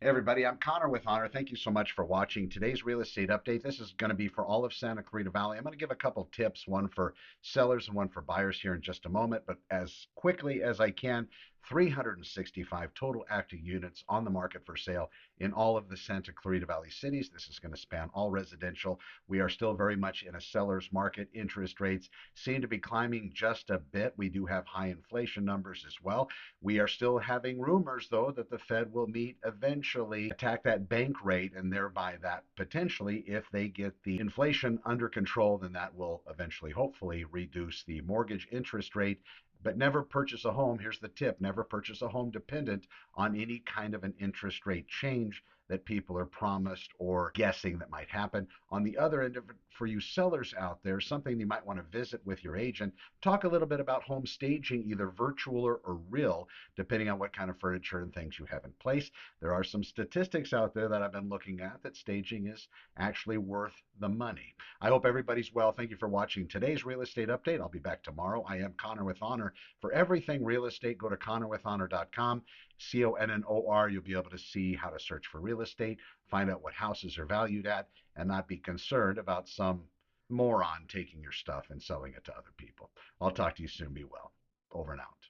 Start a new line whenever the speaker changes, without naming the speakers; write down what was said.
Hey everybody, I'm Connor with Honor. Thank you so much for watching today's real estate update. This is going to be for all of Santa Clarita Valley. I'm going to give a couple tips, one for sellers and one for buyers here in just a moment, but as quickly as I can, 365 total active units on the market for sale in all of the Santa Clarita Valley cities. This is going to span all residential. We are still very much in a seller's market. Interest rates seem to be climbing just a bit. We do have high inflation numbers as well. We are still having rumors, though, that the Fed will meet eventually, attack that bank rate, and thereby that potentially, if they get the inflation under control, then that will eventually, hopefully, reduce the mortgage interest rate. But never purchase a home. Here's the tip: never purchase a home dependent on any kind of an interest rate change that people are promised or guessing that might happen. On the other end of it, for you sellers out there, something you might want to visit with your agent. Talk a little bit about home staging, either virtual or real, depending on what kind of furniture and things you have in place. There are some statistics out there that I've been looking at that staging is actually worth the money. I hope everybody's well. Thank you for watching today's real estate update. I'll be back tomorrow. I am Connor with Honor. For everything real estate, go to connorwithhonor.com. CONNOR. You'll be able to see how to search for real estate, find out what houses are valued at, and not be concerned about some moron taking your stuff and selling it to other people. I'll talk to you soon. Be well. Over and out.